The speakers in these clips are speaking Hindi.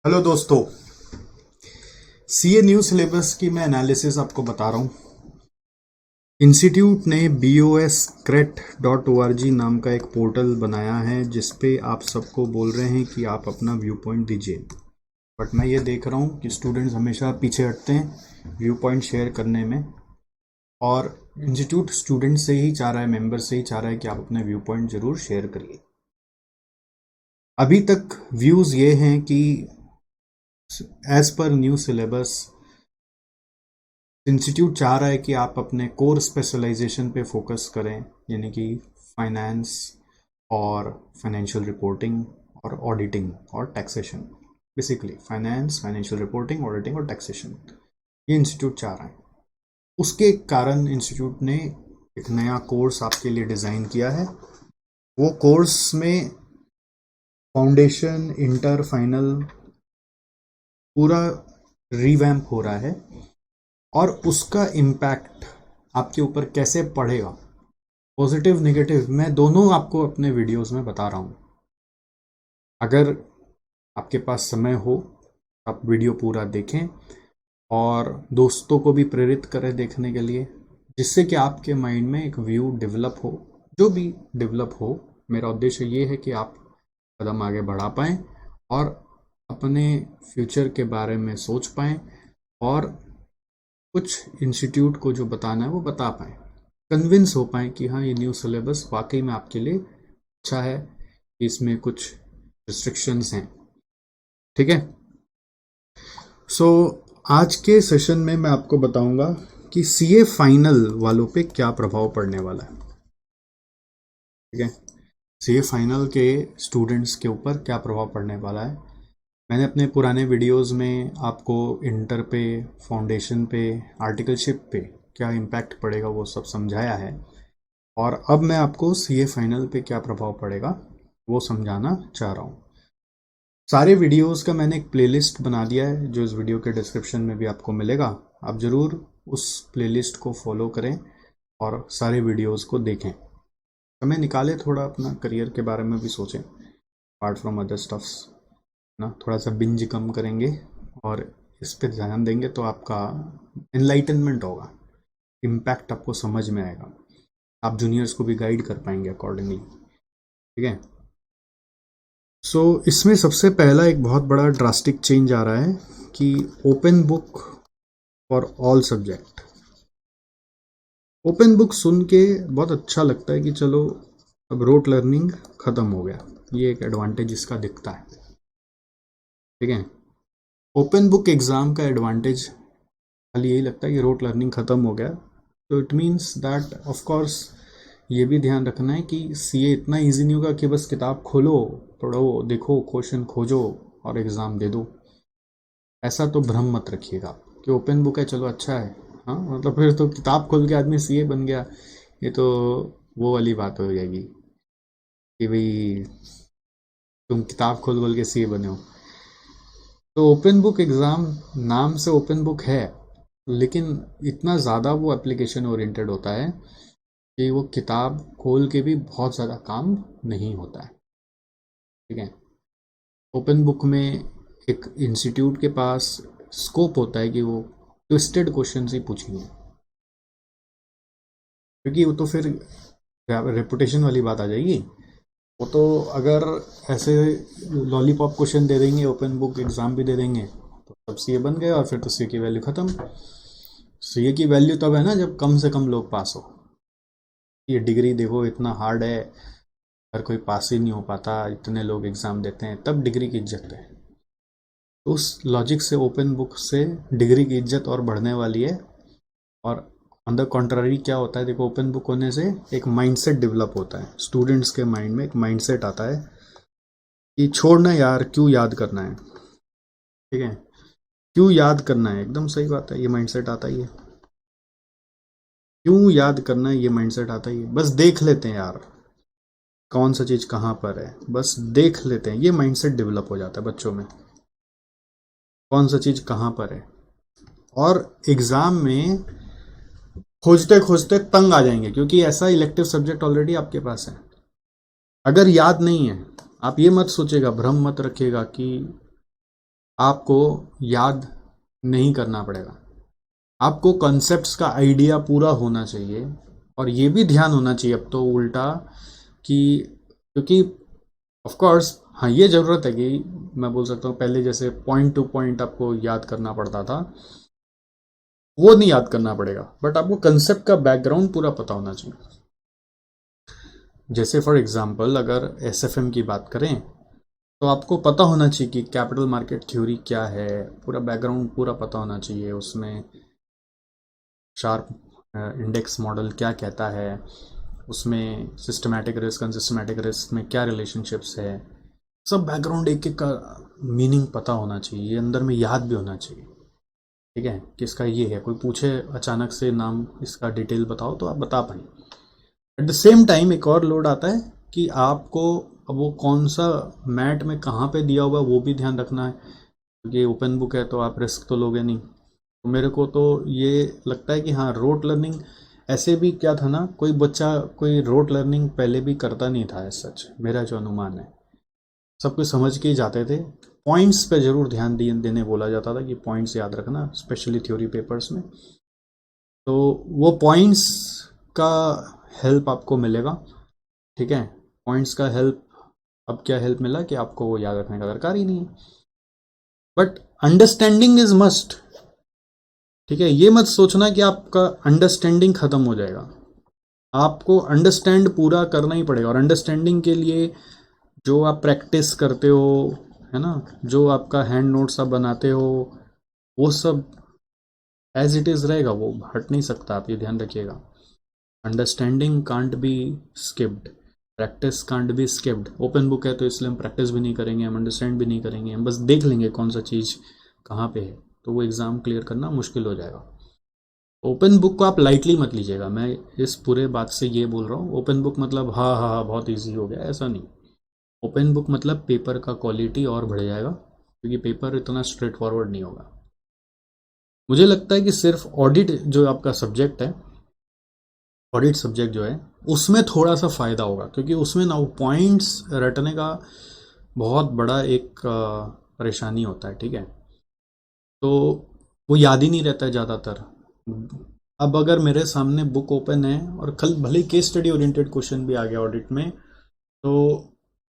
हेलो दोस्तों। सीए न्यू सिलेबस की मैं एनालिसिस आपको बता रहा हूँ। इंस्टीट्यूट ने boscret.org नाम का एक पोर्टल बनाया है जिस पे आप सबको बोल रहे हैं कि आप अपना व्यू पॉइंट दीजिए। बट मैं ये देख रहा हूँ कि स्टूडेंट्स हमेशा पीछे हटते हैं व्यू पॉइंट शेयर करने में। और इंस्टीट्यूट स्टूडेंट से ही चाह रहा है, मेंबर से ही चाह रहा है कि आप अपने व्यू पॉइंट ज़रूर शेयर करिए। अभी तक व्यूज़ ये हैं कि as per new syllabus institute चाह रहा है कि आप अपने कोर स्पेशलाइजेशन पे फोकस करें, यानी कि फाइनेंस और फाइनेंशियल रिपोर्टिंग और ऑडिटिंग और taxation. Basically finance, financial reporting, auditing और टैक्सेशन, ये इंस्टीट्यूट चाह रहा है। उसके कारण इंस्टीट्यूट ने एक नया कोर्स आपके लिए डिज़ाइन किया है। वो कोर्स में फाउंडेशन, इंटर, फाइनल पूरा रिवैम्प हो रहा है और उसका इम्पैक्ट आपके ऊपर कैसे पड़ेगा, पॉजिटिव नेगेटिव, मैं दोनों आपको अपने वीडियोस में बता रहा हूँ। अगर आपके पास समय हो आप वीडियो पूरा देखें और दोस्तों को भी प्रेरित करें देखने के लिए, जिससे कि आपके माइंड में एक व्यू डेवलप हो। जो भी डेवलप हो, मेरा उद्देश्य ये है कि आप कदम आगे बढ़ा पाएँ और अपने फ्यूचर के बारे में सोच पाएँ और कुछ इंस्टीट्यूट को जो बताना है वो बता पाएँ, कन्विंस हो पाएँ कि हाँ, ये न्यू सिलेबस वाकई में आपके लिए अच्छा है, इसमें कुछ रिस्ट्रिक्शंस हैं। ठीक है। सो आज के सेशन में मैं आपको बताऊंगा कि सीए फाइनल वालों पे क्या प्रभाव पड़ने वाला है। ठीक है। सीए फाइनल के स्टूडेंट्स के ऊपर क्या प्रभाव पड़ने वाला है। मैंने अपने पुराने वीडियोस में आपको इंटर पे, फाउंडेशन पे, आर्टिकलशिप पे क्या इम्पैक्ट पड़ेगा वो सब समझाया है, और अब मैं आपको सीए फाइनल पे क्या प्रभाव पड़ेगा वो समझाना चाह रहा हूँ। सारे वीडियोस का मैंने एक प्लेलिस्ट बना दिया है जो इस वीडियो के डिस्क्रिप्शन में भी आपको मिलेगा। आप ज़रूर उस प्लेलिस्ट को फॉलो करें और सारे वीडियोस को देखें। समय निकालें, थोड़ा अपना करियर के बारे में भी सोचें अपार्ट फ्रॉम अदर स्टफ्स ना। थोड़ा सा बिंज कम करेंगे और इस पर ध्यान देंगे तो आपका एनलाइटनमेंट होगा, इम्पैक्ट आपको समझ में आएगा, आप जूनियर्स को भी गाइड कर पाएंगे अकॉर्डिंगली। ठीक है। सो इसमें सबसे पहला एक बहुत बड़ा ड्रास्टिक चेंज आ रहा है कि open book for all subject. Open book सुन के बहुत अच्छा लगता है कि चलो अब रोट लर्निंग ख़त्म हो गया, ये एक एडवांटेज इसका दिखता है। ठीक है। ओपन बुक एग्ज़ाम का एडवांटेज खाली यही लगता है कि रोट लर्निंग ख़त्म हो गया, तो it means that of course ये भी ध्यान रखना है कि सीए इतना इजी नहीं होगा कि बस किताब खोलो, पढ़ो, देखो, क्वेश्चन खोजो और एग्ज़ाम दे दो। ऐसा तो भ्रम मत रखिएगा कि ओपन बुक है चलो अच्छा है। हाँ, मतलब फिर तो किताब खोल के आदमी सीए बन गया, ये तो वो वाली बात हो जाएगी कि भाई तुम किताब खोल खोल के सीए बने हो। तो ओपन बुक एग्ज़ाम नाम से ओपन बुक है, लेकिन इतना ज़्यादा वो एप्लीकेशन ओरिएंटेड होता है कि वो किताब खोल के भी बहुत ज़्यादा काम नहीं होता है। ठीक है। ओपन बुक में एक इंस्टीट्यूट के पास स्कोप होता है कि वो ट्विस्टेड क्वेश्चन ही पूछेंगे, क्योंकि वो तो फिर रेपुटेशन वाली बात आ जाएगी। वो तो अगर ऐसे लॉलीपॉप क्वेश्चन दे देंगे, ओपन बुक एग्ज़ाम भी दे देंगे, तो सब सीए बन गए और फिर तो सीए की वैल्यू ख़त्म। सीए की वैल्यू तब है ना जब कम से कम लोग पास हो। ये डिग्री देखो इतना हार्ड है, हर कोई पास ही नहीं हो पाता, इतने लोग एग्ज़ाम देते हैं, तब डिग्री की इज्जत है। तो उस लॉजिक से ओपन बुक से डिग्री की इज्जत और बढ़ने वाली है। और ऑन द कॉन्ट्ररी क्या होता है, देखो, ओपन बुक होने से एक माइंडसेट डेवलप होता है, स्टूडेंट्स के माइंड में एक माइंडसेट आता है कि छोड़ना यार, क्यों याद करना है। ठीक है। क्यों याद करना है, एकदम सही बात है, ये माइंडसेट आता ही है। क्यों याद करना है, ये माइंडसेट आता ही है। बस देख लेते हैं यार कौन सा चीज़ कहाँ पर है, बस देख लेते हैं, ये माइंडसेट डेवलप हो जाता है बच्चों में, कौन सा चीज़ कहाँ पर है। और एग्ज़ाम में खोजते खोजते तंग आ जाएंगे, क्योंकि ऐसा इलेक्टिव सब्जेक्ट ऑलरेडी आपके पास है। अगर याद नहीं है, आप ये मत सोचेगा, भ्रम मत रखिएगा कि आपको याद नहीं करना पड़ेगा। आपको कॉन्सेप्ट्स का आइडिया पूरा होना चाहिए, और ये भी ध्यान होना चाहिए अब तो उल्टा कि, क्योंकि ऑफ कोर्स हाँ ये ज़रूरत है कि मैं बोल सकता हूँ पहले जैसे पॉइंट टू पॉइंट आपको याद करना पड़ता था, वो नहीं याद करना पड़ेगा, बट आपको कंसेप्ट का बैकग्राउंड पूरा पता होना चाहिए। जैसे फॉर एग्जांपल अगर एसएफएम की बात करें तो आपको पता होना चाहिए कि कैपिटल मार्केट थ्योरी क्या है, पूरा बैकग्राउंड पूरा पता होना चाहिए, उसमें शार्प इंडेक्स मॉडल क्या कहता है, उसमें सिस्टमैटिक रिस्क अनसिस्टमैटिक रिस्क में क्या रिलेशनशिप्स है, सब बैकग्राउंड एक एक का मीनिंग पता होना चाहिए, ये अंदर में याद भी होना चाहिए। ठीक है, कि इसका ये है, कोई पूछे अचानक से नाम इसका डिटेल बताओ तो आप बता पाएँ। एट द सेम टाइम एक और लोड आता है कि आपको अब वो कौन सा मैट में कहाँ पे दिया हुआ है वो भी ध्यान रखना है, क्योंकि ओपन बुक है तो आप रिस्क तो लोगे नहीं। तो मेरे को तो ये लगता है कि हाँ रोट लर्निंग ऐसे भी क्या था ना, कोई बच्चा कोई रोट लर्निंग पहले भी करता नहीं था, सच मेरा जो अनुमान है सब कुछ समझ के ही जाते थे। पॉइंट्स पे ज़रूर ध्यान देने बोला जाता था कि पॉइंट्स याद रखना, स्पेशली थ्योरी पेपर्स में। तो वो पॉइंट्स का हेल्प आपको मिलेगा। ठीक है, पॉइंट्स का हेल्प, अब क्या हेल्प मिला कि आपको वो याद रखने का दरकार ही नहीं है, बट अंडरस्टैंडिंग इज मस्ट। ठीक है, ये मत सोचना कि आपका अंडरस्टैंडिंग खत्म हो जाएगा, आपको अंडरस्टैंड पूरा करना ही पड़ेगा। और अंडरस्टैंडिंग के लिए जो आप प्रैक्टिस करते हो, है ना, जो आपका हैंड नोट्स आप बनाते हो, वो सब एज इट इज़ रहेगा, वो हट नहीं सकता, आप ये ध्यान रखिएगा। Understanding can't be skipped, practice can't be skipped. Open book है तो इसलिए हम प्रैक्टिस भी नहीं करेंगे, हम अंडरस्टैंड भी नहीं करेंगे, हम बस देख लेंगे कौन सा चीज़ कहाँ पे है, तो वो एग्ज़ाम क्लियर करना मुश्किल हो जाएगा। ओपन बुक को आप लाइटली मत लीजिएगा, मैं इस पूरे बात से ये बोल रहा हूँ। ओपन बुक मतलब हाँ हाँ हाँ बहुत ईजी हो गया, ऐसा नहीं। ओपन बुक मतलब पेपर का क्वालिटी और बढ़ जाएगा, क्योंकि पेपर इतना स्ट्रेट फॉरवर्ड नहीं होगा। मुझे लगता है कि सिर्फ ऑडिट जो आपका सब्जेक्ट है, ऑडिट सब्जेक्ट जो है उसमें थोड़ा सा फ़ायदा होगा, क्योंकि उसमें ना पॉइंट्स रटने का बहुत बड़ा एक परेशानी होता है। ठीक है, तो वो याद ही नहीं रहता है ज़्यादातर। अब अगर मेरे सामने बुक ओपन है और कल भले ही केस स्टडी ओरिएंटेड क्वेश्चन भी आ गया ऑडिट में, तो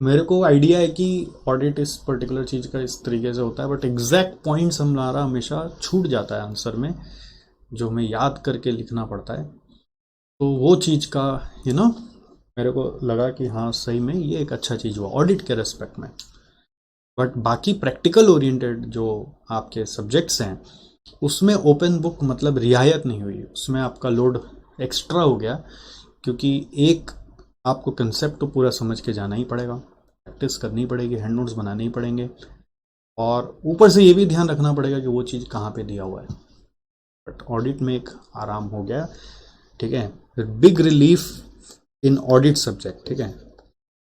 मेरे को आइडिया है कि ऑडिट इस पर्टिकुलर चीज़ का इस तरीके से होता है, बट एग्जैक्ट पॉइंट्स हमारा हमेशा छूट जाता है आंसर में, जो हमें याद करके लिखना पड़ता है। तो वो चीज़ का मेरे को लगा कि हाँ सही में ये एक अच्छा चीज़ हुआ ऑडिट के रेस्पेक्ट में। बट बाकी प्रैक्टिकल ओरिएंटेड जो आपके सब्जेक्ट्स हैं उसमें ओपन बुक मतलब रियायत नहीं हुई, उसमें आपका लोड एक्स्ट्रा हो गया, क्योंकि एक आपको कंसेप्ट तो पूरा समझ के जाना ही पड़ेगा, प्रैक्टिस करनी पड़ेगी, हैंड नोट्स बनाने ही पड़ेंगे, और ऊपर से ये भी ध्यान रखना पड़ेगा कि वो चीज़ कहाँ पे दिया हुआ है। बट ऑडिट में एक आराम हो गया। ठीक है, big relief in audit subject. ठीक है,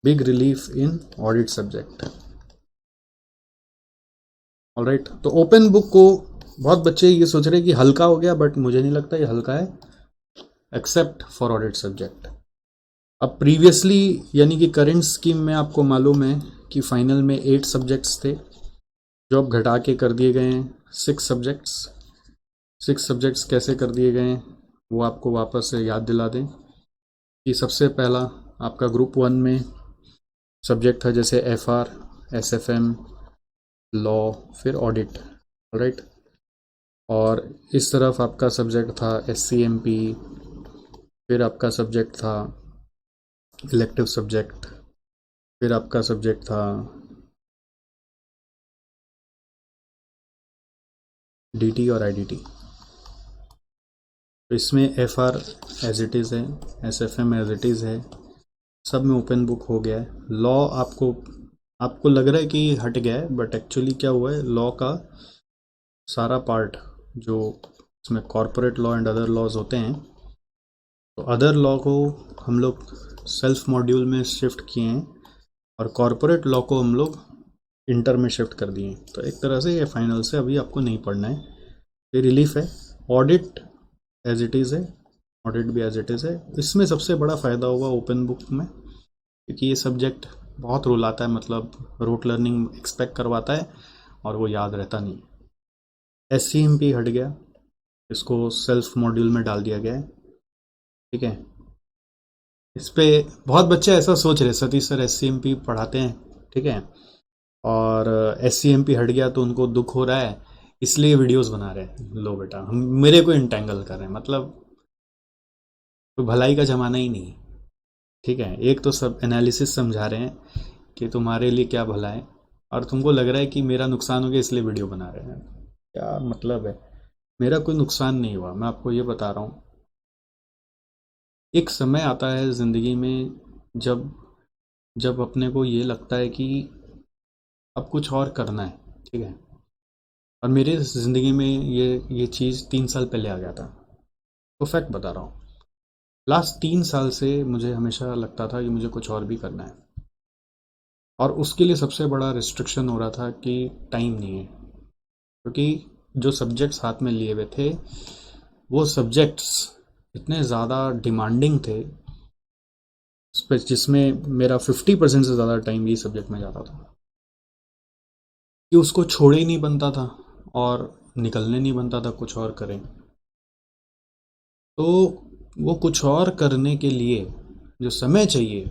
big relief in audit subject. Alright, तो ओपन बुक को बहुत बच्चे ये सोच रहे हैं कि हल्का हो गया, बट मुझे नहीं लगता ये हल्का है, एक्सेप्ट फॉर ऑडिट सब्जेक्ट। अब प्रीवियसली यानी कि करंट स्कीम में आपको मालूम है कि फाइनल में 8 सब्जेक्ट्स थे, जो अब घटा के कर दिए गए हैं 6 सब्जेक्ट्स। 6 सब्जेक्ट्स कैसे कर दिए गए हैं वो आपको वापस से याद दिला दें कि सबसे पहला आपका ग्रुप 1 में सब्जेक्ट था जैसे FR, SFM, लॉ, फिर ऑडिट। राइट, और इस तरफ आपका सब्जेक्ट था SCMP, फिर आपका सब्जेक्ट था इलेक्टिव सब्जेक्ट, फिर आपका सब्जेक्ट था DT और IDT। तो इसमें FR एज इट इज़ है, SFM एज इट इज़ है, सब में ओपन बुक हो गया है। लॉ आपको लग रहा है कि हट गया है, बट एक्चुअली क्या हुआ है, लॉ का सारा पार्ट जो इसमें corporate law and other laws होते हैं, तो अदर लॉ को हम लोग सेल्फ मॉड्यूल में शिफ्ट किए हैं और कॉरपोरेट लॉ को हम लोग इंटर में शिफ्ट कर दिए। तो एक तरह से ये फाइनल से अभी आपको नहीं पढ़ना है, ये रिलीफ है। ऑडिट एज इट इज़ है, ऑडिट भी एज इट इज़ है। इसमें सबसे बड़ा फ़ायदा होगा ओपन बुक में, क्योंकि ये सब्जेक्ट बहुत रोल आता है, मतलब रोट लर्निंग एक्सपेक्ट करवाता है, और वो याद रहता नहीं। SCMP हट गया, इसको सेल्फ मॉड्यूल में डाल दिया गया है। ठीक है, इस पे बहुत बच्चे ऐसा सोच रहे सतीश सर SCMP पढ़ाते हैं, ठीक है, और SCMP हट गया तो उनको दुख हो रहा है इसलिए वीडियोस बना रहे हैं। लो बेटा, हम मेरे को इंटेंगल कर रहे हैं, मतलब कोई भलाई का जमाना ही नहीं। ठीक है, एक तो सब एनालिसिस समझा रहे हैं कि तुम्हारे लिए क्या भला है, और तुमको लग रहा है कि मेरा नुकसान हो गया इसलिए वीडियो बना रहे हैं। क्या मतलब है? मेरा कोई नुकसान नहीं हुआ, मैं आपको ये बता रहा हूँ। एक समय आता है ज़िंदगी में जब जब अपने को ये लगता है कि अब कुछ और करना है। ठीक है, और मेरे ज़िंदगी में ये चीज़ 3 साल पहले आ गया था। तो फैक्ट बता रहा हूँ, लास्ट 3 साल से मुझे हमेशा लगता था कि मुझे कुछ और भी करना है, और उसके लिए सबसे बड़ा रिस्ट्रिक्शन हो रहा था कि टाइम नहीं है, क्योंकि जो सब्जेक्ट्स हाथ में लिए हुए थे वो सब्जेक्ट्स इतने ज़्यादा डिमांडिंग थे, जिसमें मेरा 50% से ज़्यादा टाइम ये सब्जेक्ट में जाता था कि उसको छोड़े ही नहीं बनता था और निकलने नहीं बनता था कुछ और करें। तो वो कुछ और करने के लिए जो समय चाहिए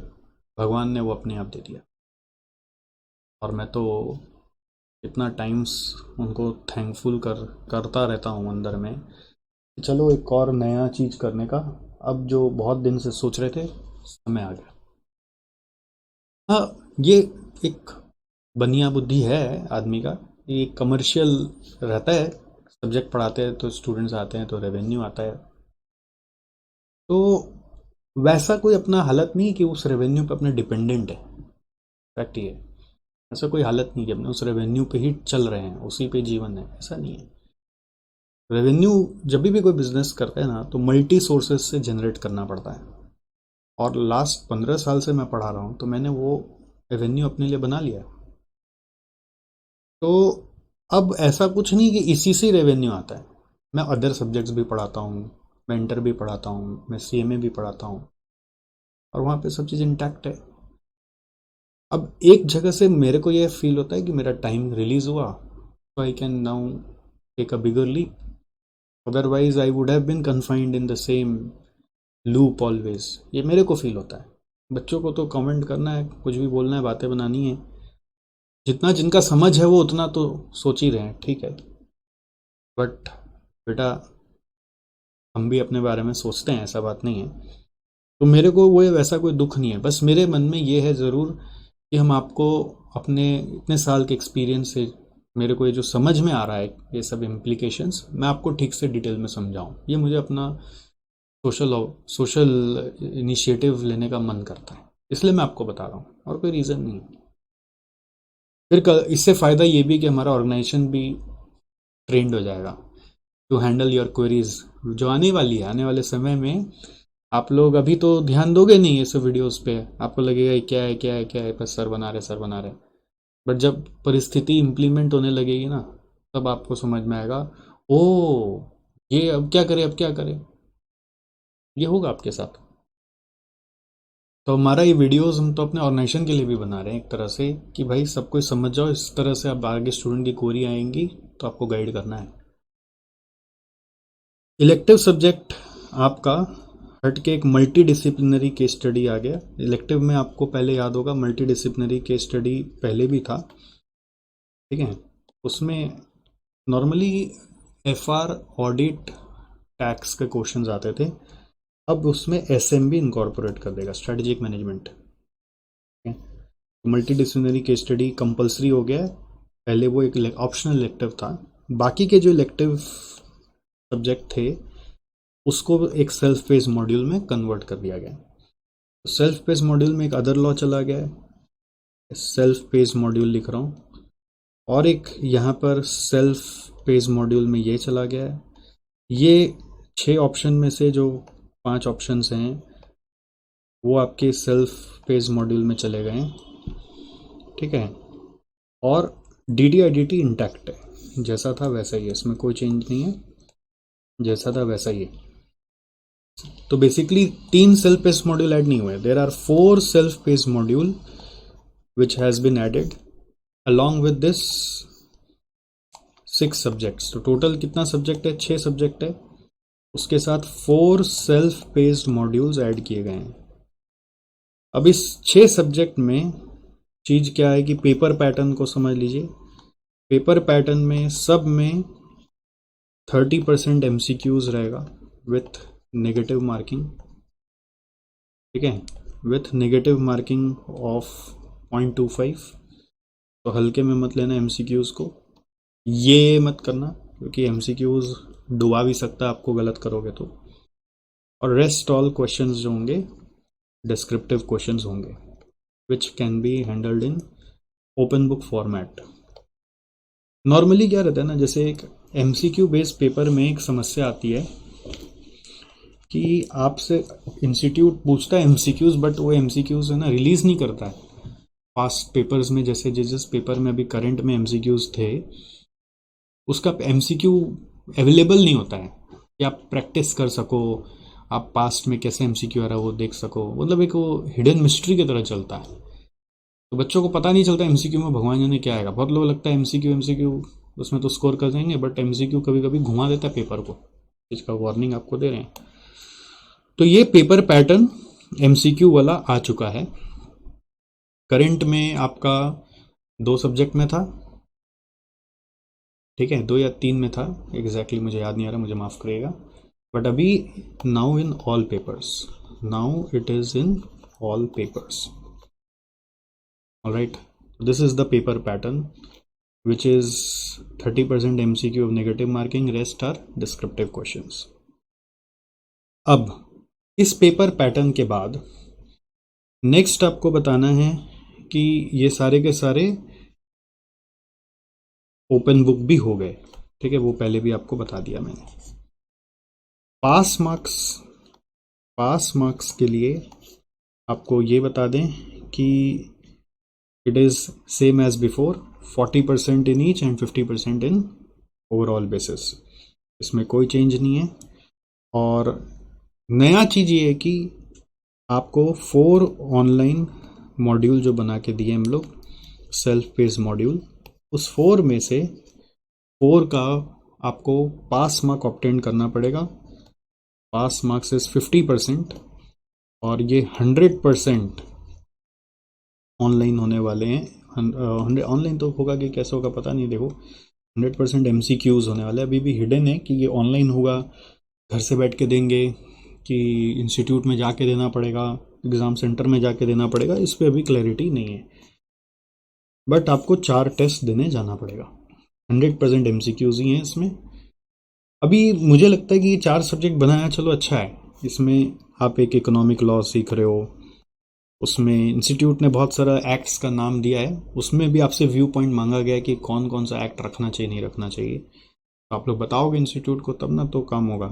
भगवान ने वो अपने आप दे दिया, और मैं तो इतना टाइम्स उनको थैंकफुल करता रहता हूँ अंदर में कि चलो एक और नया चीज़ करने का अब जो बहुत दिन से सोच रहे थे समय आ गया। हाँ, ये एक बनिया बुद्धि है आदमी का, ये कमर्शियल रहता है, सब्जेक्ट पढ़ाते हैं तो स्टूडेंट्स आते हैं तो रेवेन्यू आता है, तो वैसा कोई अपना हालत नहीं कि उस रेवेन्यू पे अपने डिपेंडेंट है। फैक्ट ये है, ऐसा कोई हालत नहीं कि अपने उस रेवेन्यू पे ही चल रहे हैं, उसी पे जीवन है, ऐसा नहीं है। रेवेन्यू जब भी कोई बिजनेस करता है ना तो मल्टी सोर्सेज से जनरेट करना पड़ता है, और लास्ट 15 साल से मैं पढ़ा रहा हूँ तो मैंने वो रेवेन्यू अपने लिए बना लिया। तो अब ऐसा कुछ नहीं कि इसी से रेवेन्यू आता है, मैं अदर सब्जेक्ट्स भी पढ़ाता हूँ, मैं इंटर भी पढ़ाता हूँ, मैं CMA भी पढ़ाता हूँ, और वहाँ पे सब चीज़ इंटैक्ट है। अब एक जगह से मेरे को ये फील होता है कि मेरा टाइम रिलीज हुआ, तो I can now take a bigger leap, otherwise I would have been confined in the same loop always. ये मेरे को फील होता है। बच्चों को तो कमेंट करना है, कुछ भी बोलना है, बातें बनानी है, जितना जिनका समझ है वो उतना तो सोच ही रहे हैं, ठीक है, बट बेटा हम भी अपने बारे में सोचते हैं, ऐसा बात नहीं है। तो मेरे को वो वैसा कोई दुख नहीं है, बस मेरे मन में ये है ज़रूर कि हम आपको अपने इतने साल के एक्सपीरियंस से मेरे को ये जो समझ में आ रहा है ये सब इम्प्लीकेशंस मैं आपको ठीक से डिटेल में समझाऊं। ये मुझे अपना सोशल इनिशिएटिव लेने का मन करता है, इसलिए मैं आपको बता रहा हूँ, और कोई रीज़न नहीं है। फिर इससे फ़ायदा ये भी कि हमारा ऑर्गेनाइजेशन भी ट्रेंड हो जाएगा टू हैंडल योर क्वेरीज जो आने वाली है, आने वाले समय में। आप लोग अभी तो ध्यान दोगे नहीं ये सब वीडियोस पे, आपको लगेगा क्या है क्या है क्या है, बस सर बना रहे सर बना रहे, बट जब परिस्थिति इम्प्लीमेंट होने लगेगी ना तब आपको समझ में आएगा, ओ ये अब क्या करें, अब क्या करें, ये होगा आपके साथ। तो हमारा ये वीडियोस हम तो अपने ऑर्गेनाइजेशन के लिए भी बना रहे हैं एक तरह से कि भाई सब कुछ समझ जाओ, इस तरह से अब आगे स्टूडेंट की क्वेरी आएंगी तो आपको गाइड करना है। इलेक्टिव सब्जेक्ट आपका हट के एक मल्टी डिसिप्लिनरी केस स्टडी आ गया। इलेक्टिव में आपको पहले याद होगा मल्टी डिसिप्लिनरी केस स्टडी पहले भी था, ठीक है, उसमें नॉर्मली FR ऑडिट टैक्स के क्वेश्चंस आते थे, अब उसमें SMB इनकॉर्पोरेट कर देगा, strategic management. Multi disciplinary case study compulsory हो गया है, पहले वो एक ऑप्शनल इलेक्टिव था, बाकी के जो इलेक्टिव सब्जेक्ट थे उसको एक सेल्फ पेज मॉड्यूल में कन्वर्ट कर दिया गया। सेल्फ पेज मॉड्यूल में एक अदर लॉ चला गया है, सेल्फ पेज मॉड्यूल लिख रहा हूँ, और एक यहाँ पर सेल्फ पेज मॉड्यूल में ये चला गया है। ये 6 ऑप्शन में से जो 5 ऑप्शंस हैं वो आपके सेल्फ पेज मॉड्यूल में चले गए हैं, ठीक है, और DDIDT इंटैक्ट है, जैसा था वैसा ही है, इसमें कोई चेंज नहीं है, जैसा था वैसा ही है। तो basically 3 self page module add नहीं हुए, there are 4 self page module which has been added। along with this 6 subjects, तो टोटल कितना सब्जेक्ट है? 6 सब्जेक्ट है। उसके साथ 4 सेल्फ पेस्ड मॉड्यूल्स ऐड किए गए हैं। अब इस 6 सब्जेक्ट में चीज़ क्या है कि पेपर पैटर्न को समझ लीजिए। पेपर पैटर्न में सब में 30% MCQs रहेगा विथ नेगेटिव मार्किंग, ठीक है, विथ नेगेटिव मार्किंग ऑफ 0.25। तो हल्के में मत लेना MCQs को, ये मत करना क्योंकि MCQs डुबा भी सकता है आपको गलत करोगे तो। और रेस्ट ऑल क्वेश्चंस जो होंगे डिस्क्रिप्टिव क्वेश्चंस होंगे which can be handled in open book format. Normally क्या रहता है ना, जैसे एक MCQ बेस्ड पेपर में एक समस्या आती है कि आपसे इंस्टीट्यूट पूछता है MCQs, बट वो MCQs है ना रिलीज नहीं करता है पास्ट पेपर्स में। जैसे जिस पेपर में अभी करंट में MCQs थे उसका MCQ अवेलेबल नहीं होता है कि आप प्रैक्टिस कर सको, आप पास्ट में कैसे MCQ आ रहा है वो देख सको। मतलब एक वो हिडन मिस्ट्री की तरह चलता है, तो बच्चों को पता नहीं चलता MCQ में भगवान जाने क्या आएगा। बहुत लोग लगता है MCQ उसमें तो स्कोर कर देंगे, बट MCQ कभी कभी घुमा देता है पेपर को। इसका वार्निंग आपको दे रहे हैं। तो ये पेपर पैटर्न MCQ वाला आ चुका है। करंट में आपका 2 सब्जेक्ट में था, ठीक है, 2 या 3 में था, एग्जैक्टली मुझे याद नहीं आ रहा, मुझे माफ़ करिएगा। बट अभी now in all papers, now it is in all papers. Alright, this is the paper pattern which is 30% MCQ of negative marking, rest are descriptive questions. अब इस पेपर पैटर्न के बाद नेक्स्ट आपको बताना है कि ये सारे के सारे ओपन बुक भी हो गए, ठीक है, वो पहले भी आपको बता दिया मैंने। पास मार्क्स के लिए आपको ये बता दें कि it is same as before, 40% in each and 50% in overall basis. इसमें कोई चेंज नहीं है। और नया चीज़ ये है कि आपको 4 ऑनलाइन मॉड्यूल जो बना के दिए हम लोग, सेल्फ पेस्ड मॉड्यूल, उस 4 में से 4 का आपको पास मार्क ऑब्टेन करना पड़ेगा। पास मार्क्स इज 50% और ये 100% ऑनलाइन होने वाले हैं। ऑनलाइन तो होगा कि कैसे होगा पता नहीं, देखो 100% MCQs होने वाले हैं। अभी भी हिडन है कि ये ऑनलाइन होगा, घर से बैठ के देंगे कि इंस्टीट्यूट में जाके देना पड़ेगा, एग्ज़ाम सेंटर में जाके देना पड़ेगा, इस पर अभी क्लैरिटी नहीं है। बट आपको 4 टेस्ट देने जाना पड़ेगा, 100% MCQs ही हैं इसमें। अभी मुझे लगता है कि ये 4 सब्जेक्ट बनाया, चलो अच्छा है। इसमें आप एक इकोनॉमिक लॉ सीख रहे हो, उसमें इंस्टीट्यूट ने बहुत सारा एक्ट्स का नाम दिया है, उसमें भी आपसे व्यू पॉइंट मांगा गया है कि कौन कौन सा एक्ट रखना चाहिए नहीं रखना चाहिए। तो आप लोग बताओगे इंस्टीट्यूट को, तब ना तो काम होगा।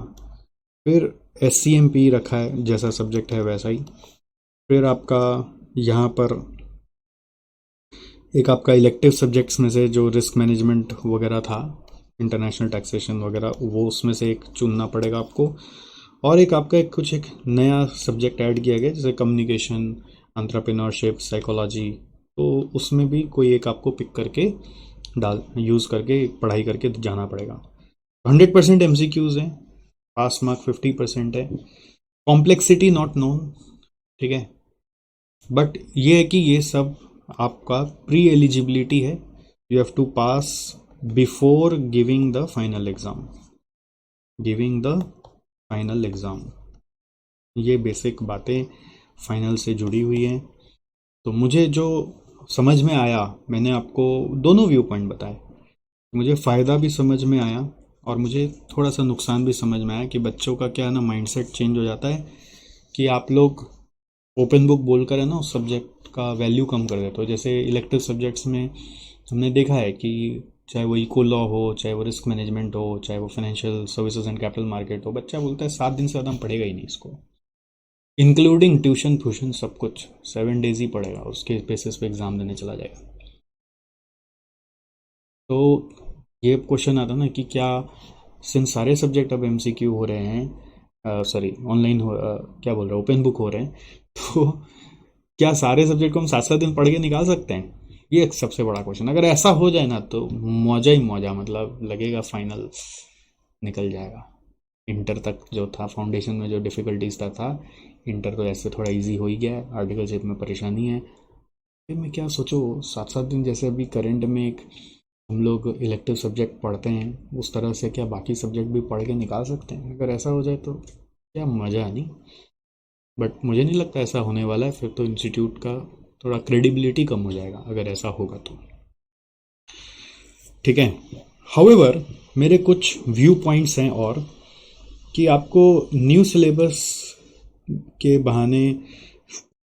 फिर SCMP रखा है, जैसा सब्जेक्ट है वैसा ही। फिर आपका यहाँ पर एक आपका इलेक्टिव सब्जेक्ट्स में से जो रिस्क मैनेजमेंट वगैरह था, इंटरनेशनल टैक्सेशन वगैरह, वो उसमें से एक चुनना पड़ेगा आपको। और एक आपका एक नया सब्जेक्ट ऐड किया गया जैसे कम्युनिकेशन, एंटरप्रेन्योरशिप, साइकोलॉजी, तो उसमें भी कोई एक आपको पिक करके यूज़ करके पढ़ाई करके जाना पड़ेगा। 100% MCQs हैं, पास मार्क 50% है, कॉम्प्लेक्सिटी नॉट नोन, ठीक है। बट ये है कि ये सब आपका प्री एलिजिबिलिटी है, you have to pass before giving the final exam. ये बेसिक बातें फाइनल से जुड़ी हुई हैं। तो मुझे जो समझ में आया, मैंने आपको दोनों व्यू पॉइंट बताए। मुझे फ़ायदा भी समझ में आया और मुझे थोड़ा सा नुकसान भी समझ में आया कि बच्चों का क्या है ना, माइंडसेट चेंज हो जाता है कि आप लोग ओपन बुक बोलकर है ना उस सब्जेक्ट का वैल्यू कम कर देते हो। जैसे इलेक्टिव सब्जेक्ट्स में हमने देखा है कि चाहे वो इको लॉ हो, चाहे वो रिस्क मैनेजमेंट हो, चाहे वो financial services and capital market हो, बच्चा बोलता है 7 दिन से ज़्यादा हम पढ़ेगा ही नहीं इसको, इंक्लूडिंग ट्यूशन फ्यूशन सब कुछ 7 डेज ही पढ़ेगा, उसके बेसिस पे एग्ज़ाम देने चला जाएगा। तो ये क्वेश्चन आता ना कि क्या सिंस सारे सब्जेक्ट अब MCQ हो रहे हैं, सॉरी ऑनलाइन हो, क्या बोल रहे हैं, ओपन बुक हो रहे हैं, तो क्या सारे सब्जेक्ट को हम 7-7 दिन पढ़ के निकाल सकते हैं? ये एक सबसे बड़ा क्वेश्चन, अगर ऐसा हो जाए ना तो मौजा ही मौजा, मतलब लगेगा फाइनल निकल जाएगा। इंटर तक जो था फाउंडेशन में जो डिफ़िकल्टीज था इंटर तो ऐसे थोड़ा इजी हो ही गया है, आर्टिकलशिप में परेशानी है। फिर मैं क्या सोचो 7-7 दिन जैसे अभी करंट में एक हम लोग इलेक्टिव सब्जेक्ट पढ़ते हैं, उस तरह से क्या बाकी सब्जेक्ट भी पढ़ के निकाल सकते हैं? अगर ऐसा हो जाए तो क्या मज़ा नहीं। बट मुझे नहीं लगता ऐसा होने वाला है, फिर तो इंस्टीट्यूट का थोड़ा क्रेडिबिलिटी कम हो जाएगा अगर ऐसा होगा तो। ठीक है, हाउएवर मेरे कुछ व्यू पॉइंट्स हैं और कि आपको न्यू सिलेबस के बहाने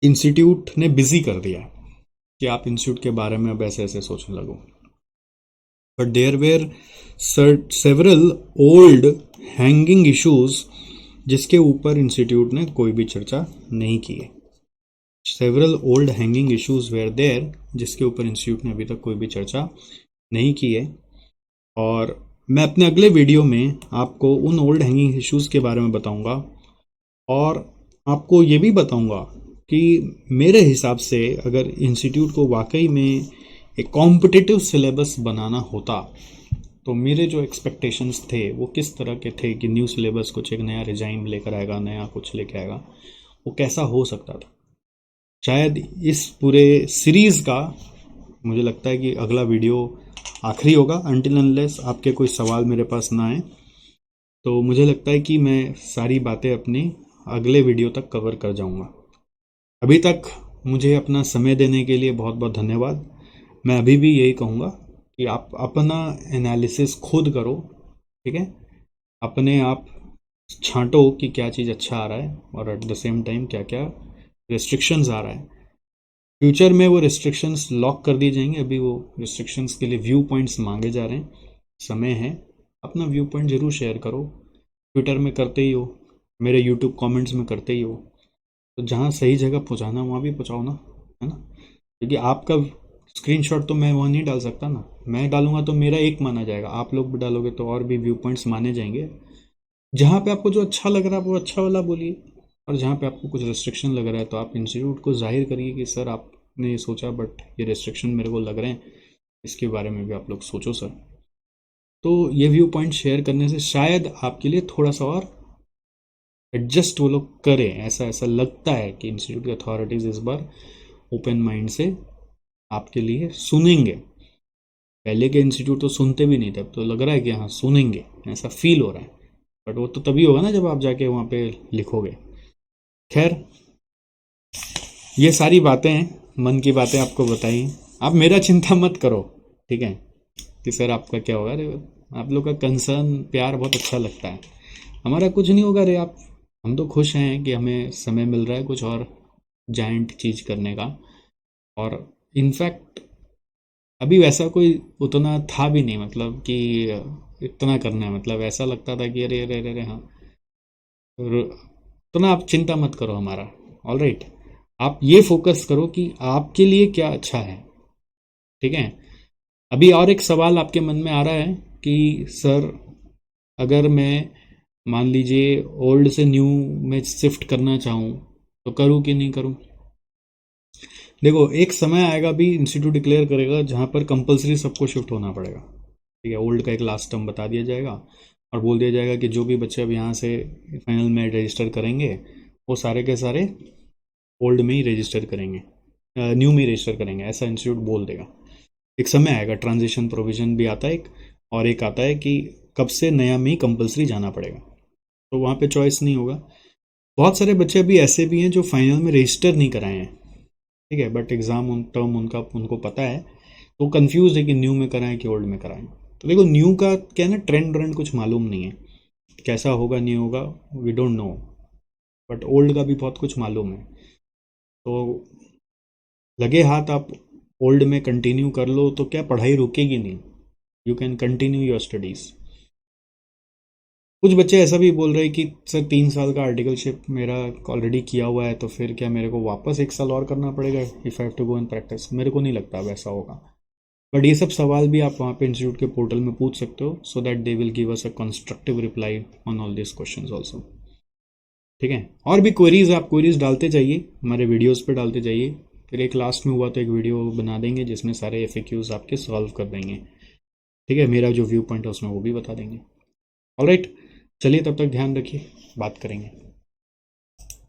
इंस्टीट्यूट ने बिजी कर दिया है कि आप इंस्टीट्यूट के बारे में अब ऐसे ऐसे सोचने लगो। But there were several old hanging issues जिसके ऊपर इंस्टीट्यूट ने कोई भी चर्चा नहीं की है। Several old hanging issues where there जिसके ऊपर इंस्टीट्यूट ने अभी तक कोई भी चर्चा नहीं की है। और मैं अपने अगले वीडियो में आपको उन ओल्ड हैंगिंग इश्यूज के बारे में बताऊंगा और आपको ये भी बताऊंगा कि मेरे हिसाब से अगर इंस्टीट्यूट को वाकई में एक कॉम्पिटिटिव सिलेबस बनाना होता तो मेरे जो एक्सपेक्टेशंस थे वो किस तरह के थे कि न्यू सिलेबस कुछ एक नया रिजाइम लेकर आएगा, नया कुछ लेकर आएगा, वो कैसा हो सकता था। शायद इस पूरे सीरीज़ का मुझे लगता है कि अगला वीडियो आखिरी होगा, अनटिल अनलेस आपके कोई सवाल मेरे पास ना आए। तो मुझे लगता है कि मैं सारी बातें अपनी अगले वीडियो तक कवर कर जाऊंगा। अभी तक मुझे अपना समय देने के लिए बहुत बहुत धन्यवाद। मैं अभी भी यही कहूँगा कि आप अपना एनालिसिस खुद करो, ठीक है, अपने आप छांटो कि क्या चीज़ अच्छा आ रहा है और एट द सेम टाइम क्या क्या रिस्ट्रिक्शंस आ रहा है। फ्यूचर में वो रिस्ट्रिक्शंस लॉक कर दिए जाएंगे, अभी वो रिस्ट्रिक्शंस के लिए व्यू पॉइंट्स मांगे जा रहे हैं, समय है। अपना व्यू पॉइंट ज़रूर शेयर करो, ट्विटर में करते ही हो, मेरे यूट्यूब कमेंट्स में करते ही हो, तो जहाँ सही जगह पहुँचाना वहाँ भी पहुँचाओ ना, है ना। क्योंकि आपका स्क्रीनशॉट तो मैं वहाँ नहीं डाल सकता ना, मैं डालूंगा तो मेरा एक माना जाएगा, आप लोग भी डालोगे तो और भी व्यू पॉइंट्स माने जाएंगे। जहाँ पे आपको जो अच्छा लग रहा है वो अच्छा वाला बोलिए, और जहाँ पे आपको कुछ रिस्ट्रिक्शन लग रहा है तो आप इंस्टीट्यूट को जाहिर करिए कि सर आपने ये सोचा बट ये रिस्ट्रिक्शन मेरे को लग रहे हैं, इसके बारे में भी आप लोग सोचो सर। तो ये व्यू पॉइंट शेयर करने से शायद आपके लिए थोड़ा सा और एडजस्ट वो लोग करें, ऐसा ऐसा लगता है कि इंस्टीट्यूट की अथॉरिटीज़ इस बार ओपन माइंड से आपके लिए सुनेंगे। पहले के इंस्टीट्यूट तो सुनते भी नहीं थे, अब तो लग रहा है कि हाँ सुनेंगे, ऐसा फील हो रहा है। बट वो तो तभी होगा ना जब आप जाके वहाँ पे लिखोगे। खैर, ये सारी बातें हैं, मन की बातें आपको बताई। आप मेरा चिंता मत करो, ठीक है, कि सर आपका क्या होगा। अरे आप लोग का कंसर्न प्यार बहुत अच्छा लगता है। हमारा कुछ नहीं होगा रे आप, हम तो खुश हैं कि हमें समय मिल रहा है कुछ और जायंट चीज़ करने का। और इनफैक्ट अभी वैसा कोई उतना था भी नहीं, मतलब कि इतना करना है, मतलब ऐसा लगता था कि अरे अरे अरे अरे हाँ। तो ना आप चिंता मत करो हमारा, ऑल राइट। आप ये फोकस करो कि आपके लिए क्या अच्छा है, ठीक है। अभी और एक सवाल आपके मन में आ रहा है कि सर अगर मैं मान लीजिए ओल्ड से न्यू में शिफ्ट करना चाहूँ तो करूँ कि नहीं करूँ। देखो एक समय आएगा भी इंस्टीट्यूट डिक्लेयर करेगा जहाँ पर कंपलसरी सबको शिफ्ट होना पड़ेगा, ठीक है। ओल्ड का एक लास्ट टर्म बता दिया जाएगा और बोल दिया जाएगा कि जो भी बच्चे अब यहाँ से फाइनल में रजिस्टर करेंगे वो सारे के सारे ओल्ड में ही रजिस्टर करेंगे, न्यू में ही रजिस्टर करेंगे, ऐसा इंस्टीट्यूट बोल देगा। एक समय आएगा, ट्रांजिशन प्रोविजन भी आता है एक, और एक आता है कि कब से नया में ही कंपलसरी जाना पड़ेगा, तो वहाँ पे चॉइस नहीं होगा। बहुत सारे बच्चे अभी ऐसे भी हैं जो फाइनल में रजिस्टर नहीं कराए हैं, ठीक है, बट एग्ज़ाम उन टर्म उनका उनको पता है, तो कंफ्यूज है कि न्यू में कराएं कि ओल्ड में कराएं। तो देखो न्यू का क्या है ना, ट्रेंड व्रेंड कुछ मालूम नहीं है, कैसा होगा नहीं होगा we don't know, but old का भी बहुत कुछ मालूम है। तो लगे हाथ आप ओल्ड में कंटिन्यू कर लो तो क्या पढ़ाई रुकेगी नहीं, you can continue your studies. कुछ बच्चे ऐसा भी बोल रहे हैं कि सर 3 साल का आर्टिकलशिप मेरा ऑलरेडी किया हुआ है तो फिर क्या मेरे को वापस 1 साल और करना पड़ेगा if I have to go in practice. मेरे को नहीं लगता वैसा होगा, बट ये सब सवाल भी आप वहाँ पे इंस्टीट्यूट के पोर्टल में पूछ सकते हो, so that they will give us a constructive reply on all this questions also, ठीक है। और भी क्वेरीज आप क्वेरीज डालते जाइए, हमारे वीडियोज़ पे डालते जाइए, फिर एक लास्ट में हुआ तो एक वीडियो बना देंगे जिसमें सारे FAQs आपके सॉल्व कर देंगे। ठीक है, मेरा जो व्यू पॉइंट है उसमें वो भी बता देंगे। ऑलराइट, चलिए तब तक ध्यान रखिए, बात करेंगे।